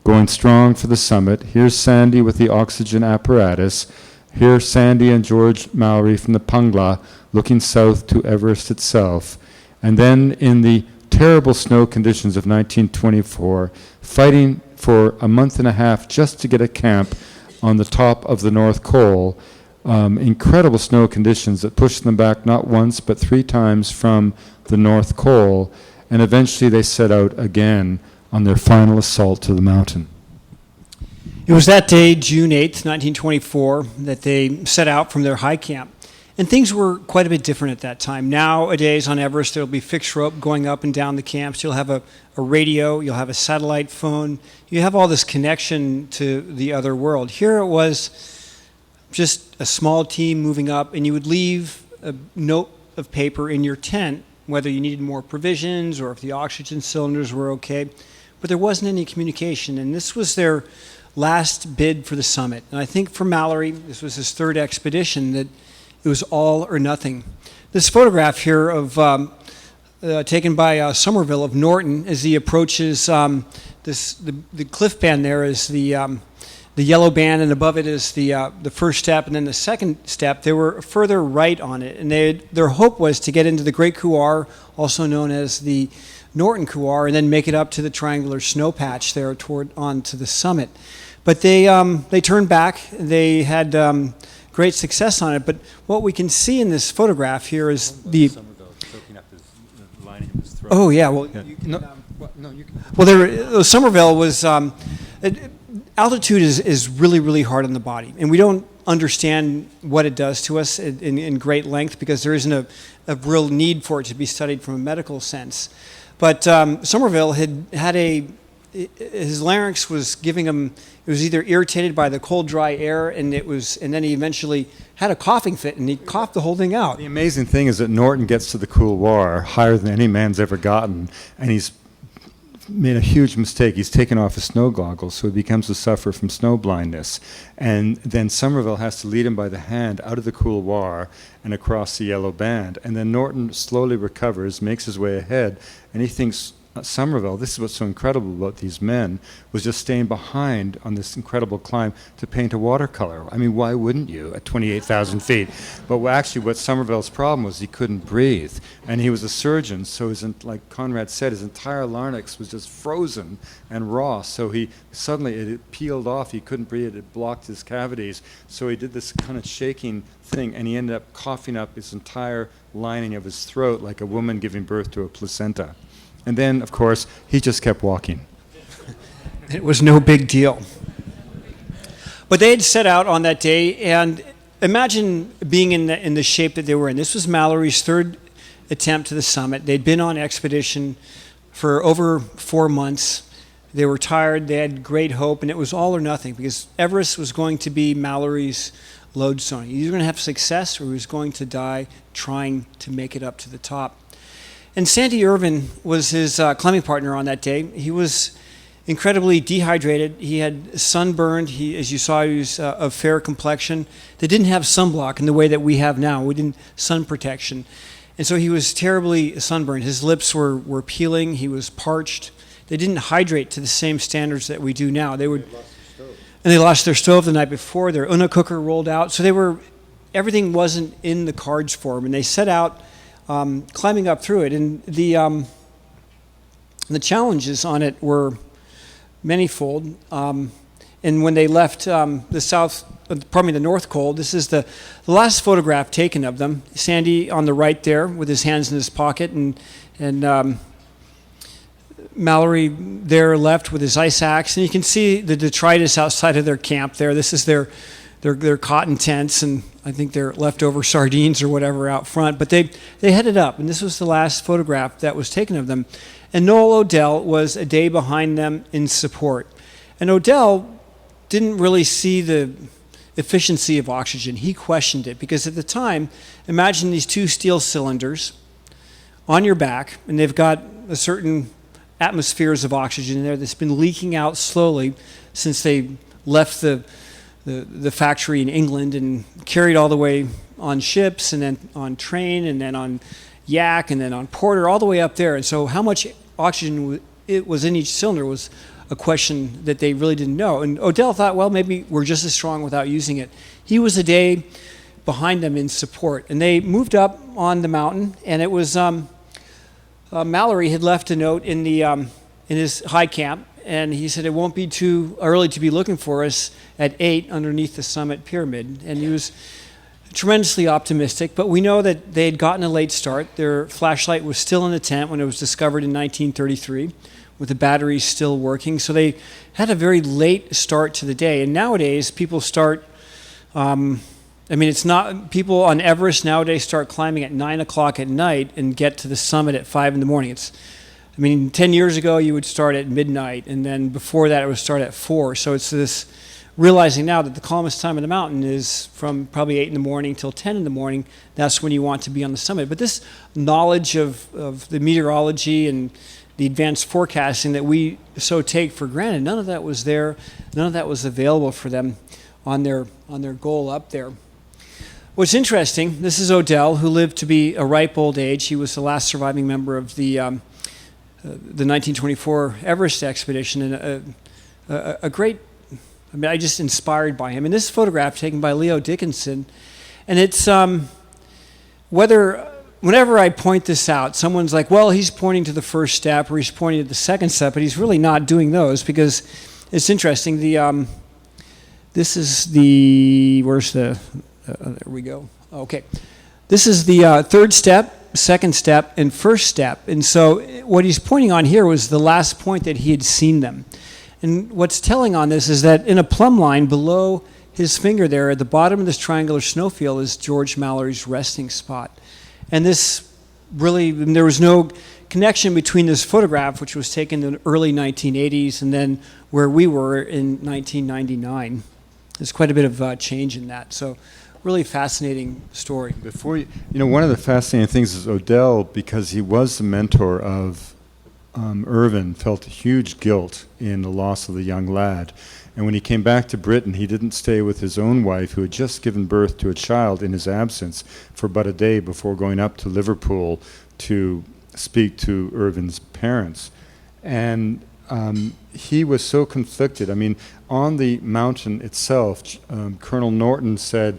going strong for the summit. Here's Sandy with the oxygen apparatus. Here's Sandy and George Mallory from the Pangla looking south to Everest itself. And then in the terrible snow conditions of 1924, fighting for a month and a half just to get a camp on the top of the North Col, incredible snow conditions that pushed them back not once but 3 times from the North Pole, and eventually they set out again on their final assault to the mountain. It was that day, June 8th, 1924, that they set out from their high camp. And things were quite a bit different at that time. Nowadays on Everest, there will be fixed rope going up and down the camps. You'll have a radio, you'll have a satellite phone. You have all this connection to the other world. Here it was just a small team moving up, and you would leave a note of paper in your tent, whether you needed more provisions or if the oxygen cylinders were okay. But there wasn't any communication, and this was their last bid for the summit. And I think for Mallory, this was his 3rd expedition, that it was all or nothing. This photograph here of taken by Somerville of Norton as he approaches the cliff band. There is the yellow band, and above it is the first step, and then the second step. They were further right on it, and their hope was to get into the Great Couloir, also known as the Norton Couloir, and then make it up to the triangular snow patch there on to the summit. But they turned back. They had great success on it. But what we can see in this photograph here is the Somerville choking up his lining of his throat. Oh yeah, well, Yeah. you can, No, you can. well, Somerville was altitude is really, really hard on the body, and we don't understand what it does to us in great length because there isn't a real need for it to be studied from a medical sense. But Somerville had his larynx was giving him. It was either irritated by the cold, dry air, and then he eventually had a coughing fit, and he coughed the whole thing out. The amazing thing is that Norton gets to the couloir higher than any man's ever gotten, and he's made a huge mistake. He's taken off his snow goggles, so he becomes to suffer from snow blindness. And then Somerville has to lead him by the hand out of the couloir and across the yellow band. And then Norton slowly recovers, makes his way ahead, and he thinks Somerville, this is what's so incredible about these men, was just staying behind on this incredible climb to paint a watercolor. I mean, why wouldn't you at 28,000 feet? But actually what Somerville's problem was he couldn't breathe. And he was a surgeon, so like Conrad said, his entire larynx was just frozen and raw. So it peeled off, he couldn't breathe, it blocked his cavities. So he did this kind of shaking thing, and he ended up coughing up his entire lining of his throat like a woman giving birth to a placenta. And then, of course, he just kept walking. It was no big deal. But they had set out on that day, and imagine being in the shape that they were in. This was Mallory's 3rd attempt to the summit. They'd been on expedition for over 4 months. They were tired, they had great hope, and it was all or nothing because Everest was going to be Mallory's lodestone. He was going to have success or he was going to die trying to make it up to the top. And Sandy Irvine was his climbing partner on that day. He was incredibly dehydrated. He had sunburned. As you saw, he was of fair complexion. They didn't have sunblock in the way that we have now. We didn't sun protection. And so he was terribly sunburned. His lips were peeling. He was parched. They didn't hydrate to the same standards that we do now. And they lost their stove the night before. Their Una cooker rolled out. So everything wasn't in the cards for them. And they set out climbing up through it, and the challenges on it were manifold. And when they left the North Col, this is the last photograph taken of them. Sandy on the right there with his hands in his pocket, and Mallory there left with his ice axe, and you can see the detritus outside of their camp there. This is their cotton tents, and I think their leftover sardines or whatever out front. But they headed up, and this was the last photograph that was taken of them. And Noel Odell was a day behind them in support. And Odell didn't really see the efficiency of oxygen. He questioned it because at the time, imagine these 2 steel cylinders on your back, and they've got a certain atmospheres of oxygen in there that's been leaking out slowly since they left the factory in England and carried all the way on ships and then on train and then on yak and then on porter all the way up there. And so how much oxygen it was in each cylinder was a question that they really didn't know. And Odell thought, well, maybe we're just as strong without using it. He was a day behind them in support. And they moved up on the mountain, and it was Mallory had left a note in his high camp, and he said it won't be too early to be looking for us at 8 underneath the summit pyramid. And he was tremendously optimistic, but we know that they had gotten a late start. Their flashlight was still in the tent when it was discovered in 1933, with the batteries still working. So they had a very late start to the day. And nowadays, people start, it's not, people on Everest nowadays start climbing at 9 o'clock at night and get to the summit at 5 in the morning. 10 years ago, you would start at midnight, and then before that, it would start at 4. So it's this realizing now that the calmest time in the mountain is from probably 8 in the morning till 10 in the morning. That's when you want to be on the summit. But this knowledge of the meteorology and the advanced forecasting that we so take for granted, none of that was there. None of that was available for them on their goal up there. What's interesting, this is Odell, who lived to be a ripe old age. He was the last surviving member of the 1924 Everest expedition, and a great, I just inspired by him. And this photograph taken by Leo Dickinson, and it's whenever I point this out, someone's like, well, he's pointing to the first step or he's pointing to the second step, but he's really not doing those, because it's interesting. This is there we go. Okay. This is the third step, second step, and first step. And so what he's pointing on here was the last point that he had seen them. And what's telling on this is that in a plumb line below his finger there at the bottom of this triangular snowfield is George Mallory's resting spot. And this really, there was no connection between this photograph, which was taken in the early 1980s, and then where we were in 1999. There's quite a bit of change in that. So really fascinating story. One of the fascinating things is Odell, because he was the mentor of Irvine, felt huge guilt in the loss of the young lad. And when he came back to Britain, he didn't stay with his own wife, who had just given birth to a child in his absence, for but a day before going up to Liverpool to speak to Irvine's parents. And he was so conflicted. On the mountain itself, Colonel Norton said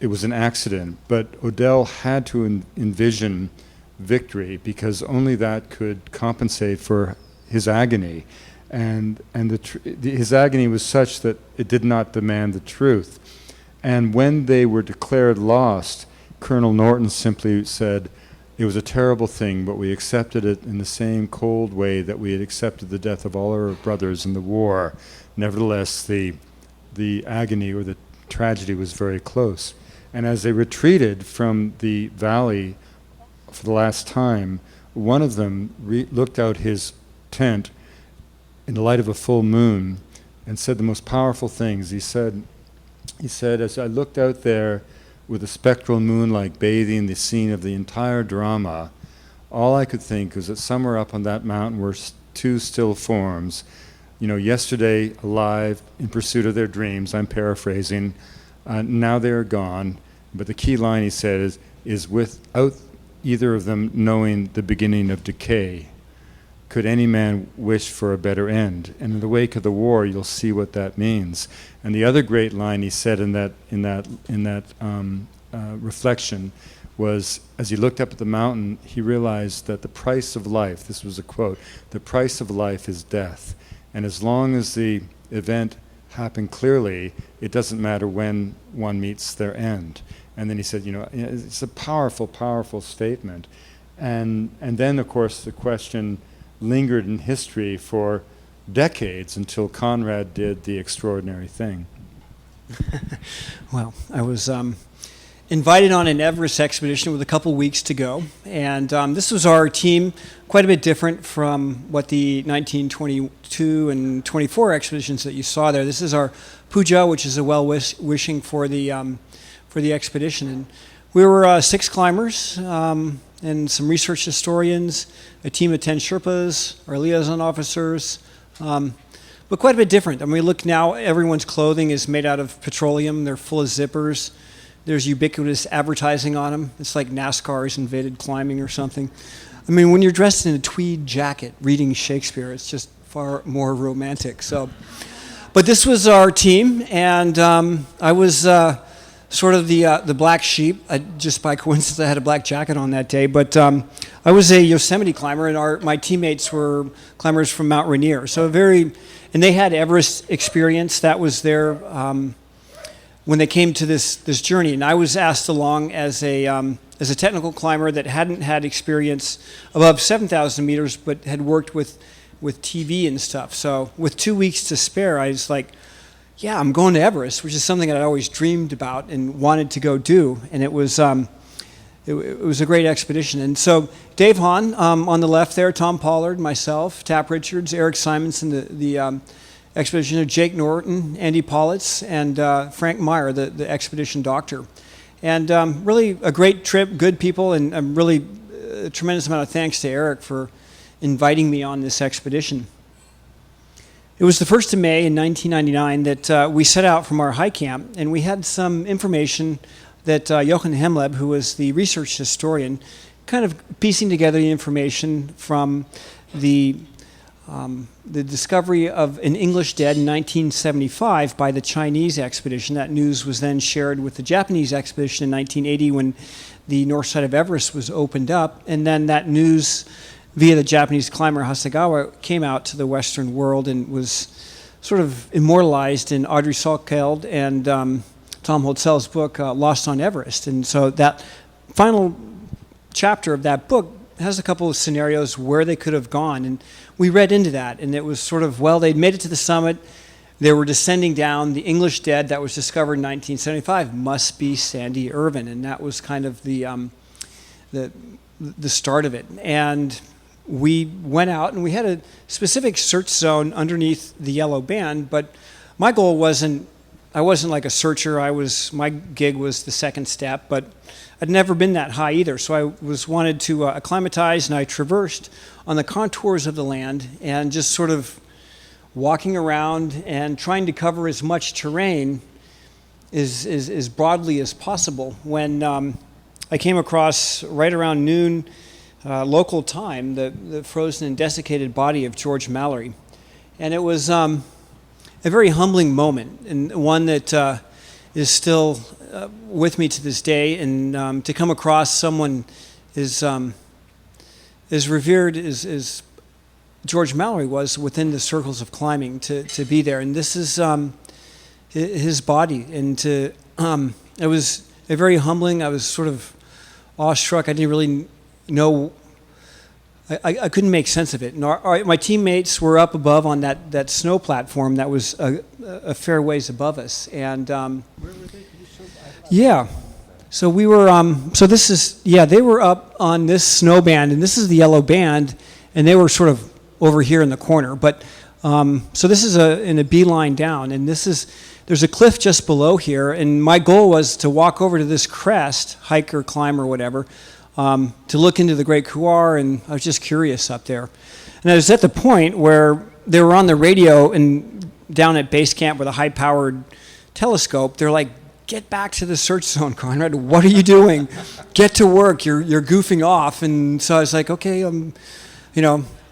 it was an accident, but Odell had to envision victory, because only that could compensate for his agony. And his agony was such that it did not demand the truth. And when they were declared lost, Colonel Norton simply said, it was a terrible thing, but we accepted it in the same cold way that we had accepted the death of all our brothers in the war. Nevertheless, the agony or the tragedy was very close. And as they retreated from the valley for the last time, one of them looked out his tent in the light of a full moon and said the most powerful things. He said, as I looked out there with a spectral moonlight bathing the scene of the entire drama, all I could think was that somewhere up on that mountain were two still forms, yesterday alive in pursuit of their dreams, I'm paraphrasing, now they are gone, but the key line, he said, is without either of them knowing the beginning of decay, could any man wish for a better end? And in the wake of the war, you'll see what that means. And the other great line he said in that reflection was, as he looked up at the mountain, he realized that the price of life, this was a quote, the price of life is death. And as long as the event happened clearly, it doesn't matter when one meets their end. And then he said, it's a powerful, powerful statement. And then, of course, the question lingered in history for decades until Conrad did the extraordinary thing. Well, I was invited on an Everest expedition with a couple weeks to go, and this was our team, quite a bit different from what the 1922 and 24 expeditions that you saw there. This is our puja, which is a well-wishing for the expedition, and we were 6 climbers and some research historians, a team of 10 Sherpas, our liaison officers, but quite a bit different. We look now, everyone's clothing is made out of petroleum. They're full of zippers. There's ubiquitous advertising on them. It's like NASCAR's invaded climbing or something. When you're dressed in a tweed jacket reading Shakespeare, it's just far more romantic. But this was our team, and I was sort of the black sheep. Just by coincidence, I had a black jacket on that day. But I was a Yosemite climber, and my teammates were climbers from Mount Rainier. And they had Everest experience. That was their when they came to this journey. And I was asked along as a technical climber that hadn't had experience above 7,000 meters, but had worked with TV and stuff. So with 2 weeks to spare, I was like, yeah, I'm going to Everest, which is something that I always dreamed about and wanted to go do. And it was a great expedition. And so Dave Hahn on the left there, Tom Pollard, myself, Tap Richards, Eric Simonson, the expedition, Jake Norton, Andy Politz, and Frank Meyer, the expedition doctor. And really a great trip, good people, and really a tremendous amount of thanks to Eric for inviting me on this expedition. It was the 1st of May in 1999 that we set out from our high camp, and we had some information that Jochen Hemleb, who was the research historian, kind of piecing together the information from the discovery of an English dead in 1975 by the Chinese expedition. That news was then shared with the Japanese expedition in 1980 when the north side of Everest was opened up, and then that news via the Japanese climber Hasegawa came out to the Western world and was sort of immortalized in Audrey Salkeld and Tom Holtzell's book, Lost on Everest. And so that final chapter of that book has a couple of scenarios where they could have gone. And we read into that. And it was sort of, well, they'd made it to the summit. They were descending down. The English dead that was discovered in 1975 must be Sandy Irvine. And that was kind of the start of it. And we went out and we had a specific search zone underneath the yellow band. But my goal wasn't, I wasn't like a searcher. My gig was the second step, but I'd never been that high either. So I wanted to acclimatize, and I traversed on the contours of the land and just sort of walking around and trying to cover as much terrain as broadly as possible. When I came across right around noon local time the frozen and desiccated body of George Mallory, and it was a very humbling moment, and one that is still with me to this day. And to come across someone as revered as George Mallory was within the circles of climbing, to be there, and this is his body, and it was a very humbling. I was sort of awestruck. I didn't really know. I couldn't make sense of it. And my teammates were up above on that snow platform that was a fair ways above us. And where were they? Yeah. So we were. So this is. Yeah, they were up on this snow band, and this is the yellow band, and they were sort of over here in the corner. But so this is in a beeline down, and there's a cliff just below here, and my goal was to walk over to this crest, hike or climb or whatever. To look into the Great Couloir, and I was just curious up there. And I was at the point where they were on the radio and down at base camp with a high-powered telescope. They're like, "Get back to the search zone, Conrad. What are you doing? Get to work. You're goofing off." And so I was like, "Okay,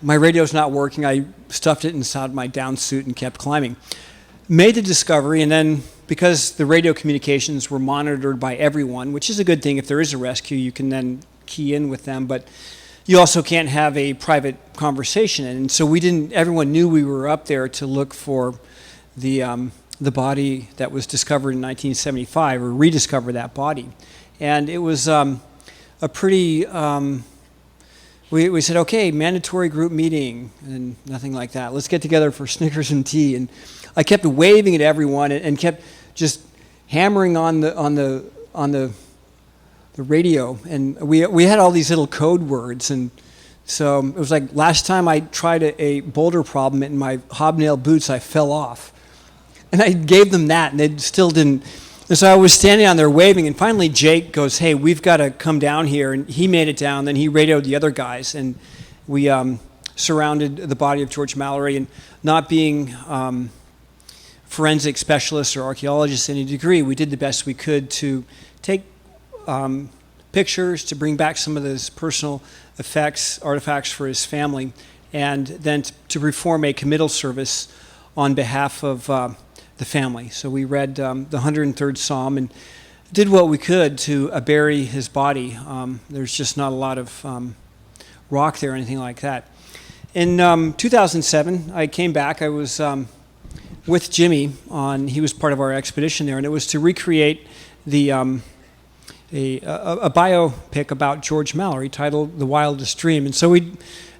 my radio's not working." I stuffed it inside my down suit and kept climbing. Made the discovery, and then because the radio communications were monitored by everyone, which is a good thing. If there is a rescue, you can then key in with them, but you also can't have a private conversation. And so everyone knew we were up there to look for the body that was discovered in 1975, or rediscover that body. And it was a pretty, we said, okay, mandatory group meeting, and nothing like that. Let's get together for Snickers and tea. And I kept waving at everyone and kept just hammering on the radio, and we had all these little code words, and so it was like last time I tried a boulder problem in my hobnail boots, I fell off, and I gave them that, and they still didn't. And so I was standing on there waving, and finally Jake goes, "Hey, we've got to come down here," and he made it down. Then he radioed the other guys, and we surrounded the body of George Mallory, and not being forensic specialists or archaeologists in any degree, we did the best we could to take pictures, to bring back some of those personal artifacts for his family, and then to perform a committal service on behalf of the family. So we read the 103rd Psalm and did what we could to bury his body. There's just not a lot of rock there or anything like that. In 2007, I came back. I was with Jimmy on. He was part of our expedition there, and it was to recreate the a biopic about George Mallory titled "The Wildest Dream." And so we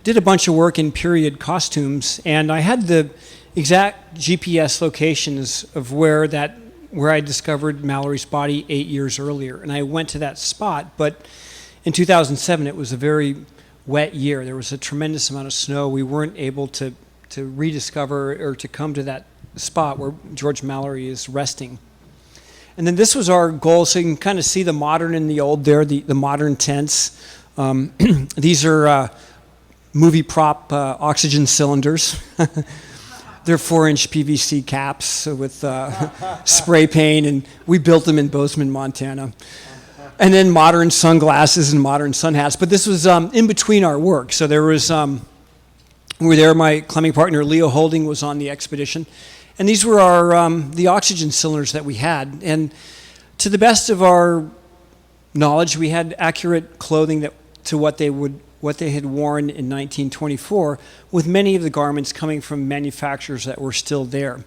did a bunch of work in period costumes, and I had the exact GPS locations of where I discovered Mallory's body 8 years earlier, and I went to that spot. But in 2007, it was a very wet year. There was a tremendous amount of snow. We weren't able to rediscover or to come to that spot where George Mallory is resting. And then this was our goal, so you can kind of see the modern and the old there, the modern tents. These are movie prop oxygen cylinders. They're 4-inch PVC caps with spray paint, and we built them in Bozeman, Montana. And then modern sunglasses and modern sun hats. But this was in between our work. So there was, we were there, my climbing partner Leo Holding was on the expedition. And these were the oxygen cylinders that we had. And to the best of our knowledge, we had accurate clothing to what they had worn in 1924, with many of the garments coming from manufacturers that were still there.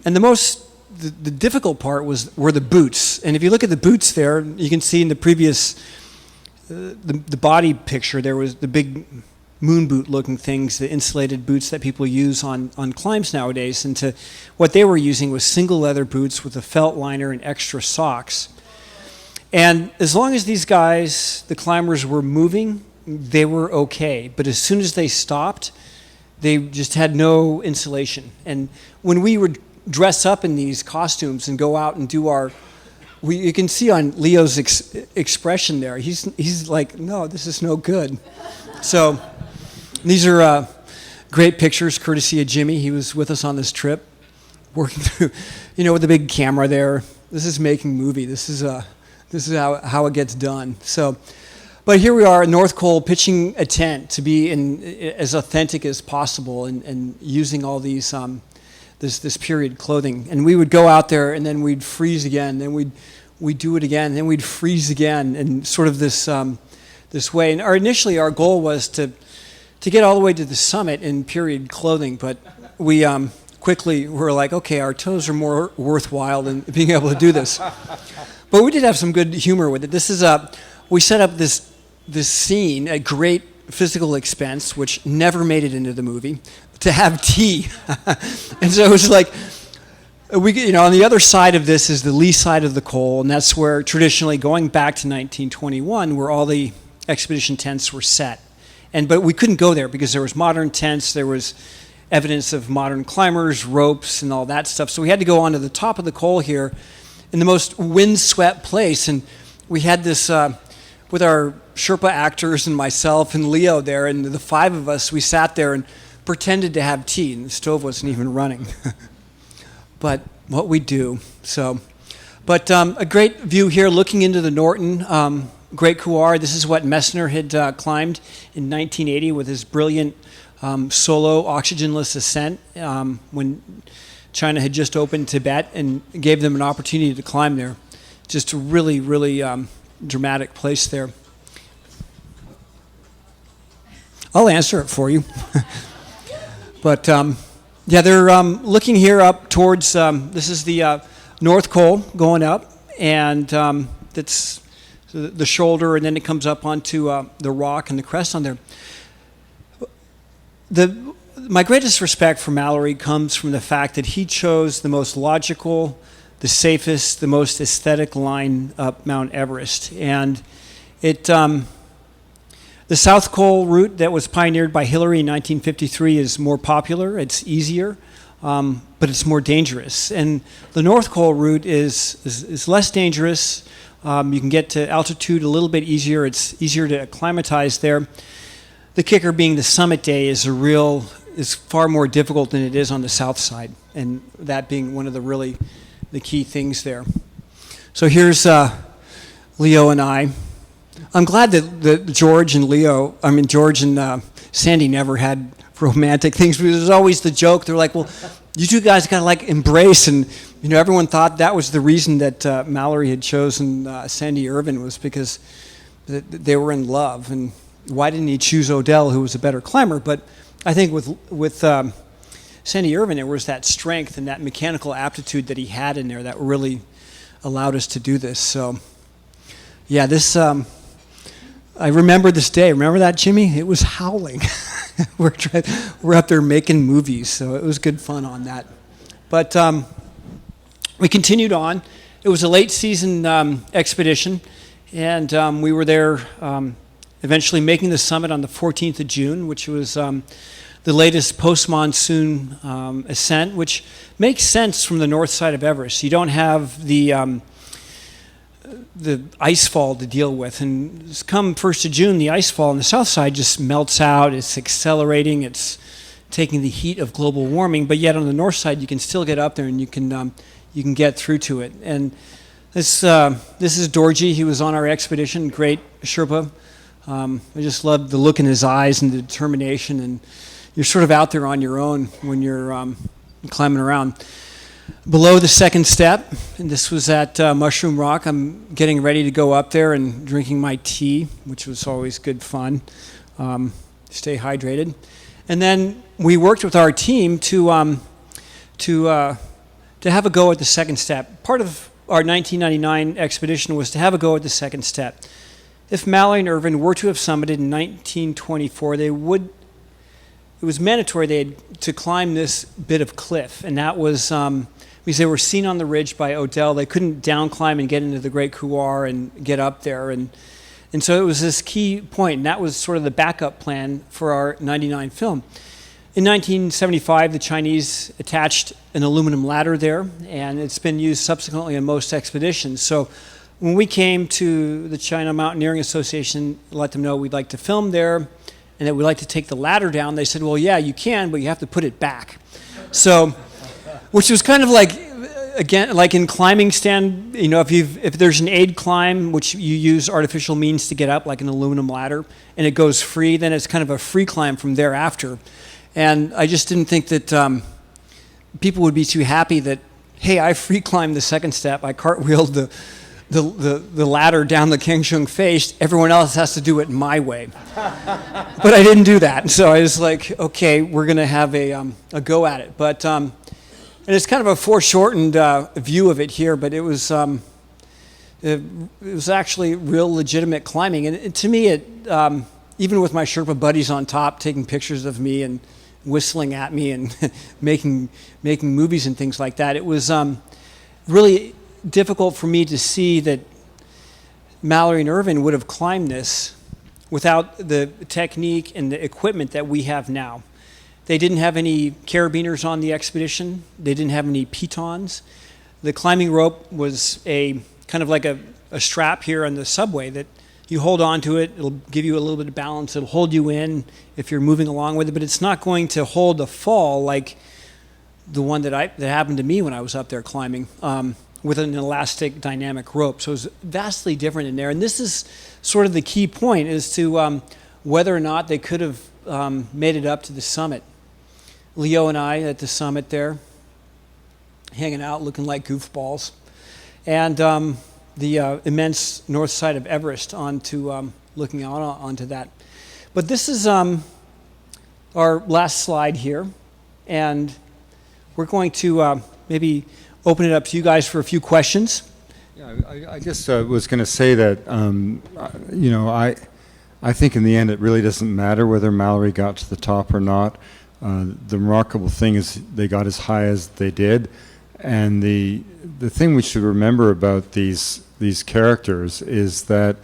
And the difficult part were the boots. And if you look at the boots there, you can see in the previous, the body picture, there was the big moon boot looking things, the insulated boots that people use on climbs nowadays. And what they were using was single leather boots with a felt liner and extra socks. And as long as these guys, the climbers, were moving, they were okay. But as soon as they stopped, they just had no insulation. And when we would dress up in these costumes and go out and do you can see on Leo's expression there, he's like, no, this is no good. So these are great pictures courtesy of Jimmy. He was with us on this trip, working through, with the big camera there. This is making movie. This is how it gets done. So, but here we are at North Col pitching a tent to be as authentic as possible and using all these this period clothing. And we would go out there and then we'd freeze again, then we'd do it again, then we'd freeze again, and sort of this way. And initially our goal was to get all the way to the summit in period clothing, but we quickly were like, okay, our toes are more worthwhile than being able to do this. But we did have some good humor with it. This is we set up this scene at great physical expense, which never made it into the movie, to have tea. And so it was like, on the other side of this is the lee side of the col, and that's where traditionally, going back to 1921, where all the expedition tents were set. But we couldn't go there because there was modern tents, there was evidence of modern climbers, ropes, and all that stuff. So we had to go onto the top of the col here in the most windswept place, and we had this with our Sherpa actors and myself and Leo there, and the five of us, we sat there and pretended to have tea, and the stove wasn't even running. But what we do. So, but a great view here looking into the Norton, Great Couloir. This is what Messner had climbed in 1980 with his brilliant solo oxygenless ascent when China had just opened Tibet and gave them an opportunity to climb there. Just a really, really dramatic place there. I'll answer it for you. But they're looking here up towards, this is the North Col going up, and that's the shoulder, and then it comes up onto the rock and the crest on there. My greatest respect for Mallory comes from the fact that he chose the most logical, the safest, the most aesthetic line up Mount Everest. And the South Col route that was pioneered by Hillary in 1953 is more popular, it's easier, but it's more dangerous. And the North Col route is less dangerous. You can get to altitude a little bit easier. It's easier to acclimatize there. The kicker being the summit day is far more difficult than it is on the south side, and that being one of the key things there. So here's Leo and I. I'm glad that George and Sandy never had romantic things, because there's always the joke. They're like, well, you two guys got to embrace, and everyone thought that was the reason that Mallory had chosen Sandy Irvine, was because they were in love. And why didn't he choose Odell, who was a better climber? But I think with Sandy Irvine, there was that strength and that mechanical aptitude that he had in there that really allowed us to do this. So, yeah, this, I remember this day. Remember that, Jimmy? It was howling. We're up there making movies, so it was good fun on that. But we continued on. It was a late season expedition, and we were there eventually making the summit on the 14th of June, which was the latest post-monsoon ascent, which makes sense from the north side of Everest. You don't have the ice fall to deal with, and come 1st of June, the ice fall on the south side just melts out. It's accelerating. It's taking the heat of global warming, but yet on the north side, you can still get up there and you can get through to it. And this is Dorji. He was on our expedition, great Sherpa. I just loved the look in his eyes and the determination, and you're sort of out there on your own when you're climbing around. Below the second step, and this was at Mushroom Rock, I'm getting ready to go up there and drinking my tea, which was always good fun. Stay hydrated. And then we worked with our team to have a go at the second step. Part of our 1999 expedition was to have a go at the second step. If Mallory and Irvine were to have summited in 1924, it was mandatory they had to climb this bit of cliff, and that was because they were seen on the ridge by Odell. They couldn't down climb and get into the Great Couloir and get up there, and so it was this key point, and that was sort of the backup plan for our 99 film. In 1975, the Chinese attached an aluminum ladder there, and it's been used subsequently in most expeditions. So when we came to the China Mountaineering Association, let them know we'd like to film there and that we'd like to take the ladder down, they said, well, yeah, you can, but you have to put it back. So, which was kind of like, again, like in climbing stand, you know, if there's an aid climb, which you use artificial means to get up, like an aluminum ladder, and it goes free, then it's kind of a free climb from thereafter. And I just didn't think that people would be too happy that, hey, I free climbed the second step, I cartwheeled the ladder down the Kangshung face, everyone else has to do it my way. But I didn't do that. So I was like, okay, we're going to have a go at it. But and it's kind of a foreshortened view of it here, but it was actually real legitimate climbing. And to me, even with my Sherpa buddies on top taking pictures of me and whistling at me and making movies and things like that, it was really difficult for me to see that Mallory and Irvine would have climbed this without the technique and the equipment that we have now. They didn't have any carabiners on the expedition. They didn't have any pitons. The climbing rope was a kind of like a strap here on the subway that you hold on to it. It'll give you a little bit of balance. It'll hold you in if you're moving along with it, but it's not going to hold a fall like the one that happened to me when I was up there climbing with an elastic dynamic rope. So it was vastly different in there. And this is sort of the key point as to whether or not they could have made it up to the summit. Leo and I at the summit there, hanging out, looking like goofballs. And the immense north side of Everest looking out onto that. But this is our last slide here. And we're going to maybe open it up to you guys for a few questions. Yeah, I guess I was going to say that, you know, I think in the end it really doesn't matter whether Mallory got to the top or not. The remarkable thing is they got as high as they did. And the thing we should remember about these characters is that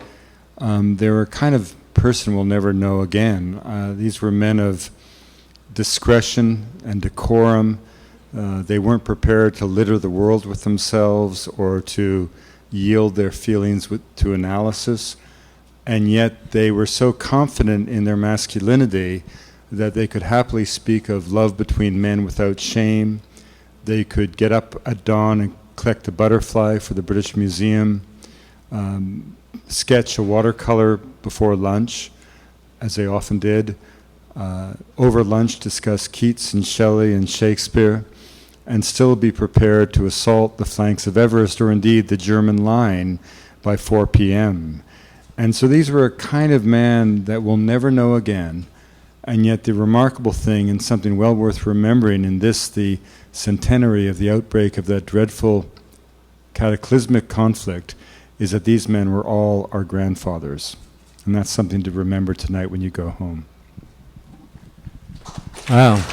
they were a kind of person we'll never know again. These were men of discretion and decorum. They weren't prepared to litter the world with themselves or to yield their feelings to analysis. And yet they were so confident in their masculinity that they could happily speak of love between men without shame. They could get up at dawn and collect a butterfly for the British Museum, sketch a watercolor before lunch, as they often did, over lunch discuss Keats and Shelley and Shakespeare, and still be prepared to assault the flanks of Everest or indeed the German line by 4 p.m. And so these were a kind of man that we'll never know again, And yet the remarkable thing, and something well worth remembering in this, the centenary of the outbreak of that dreadful cataclysmic conflict, is that these men were all our grandfathers. And that's something to remember tonight when you go home. Wow.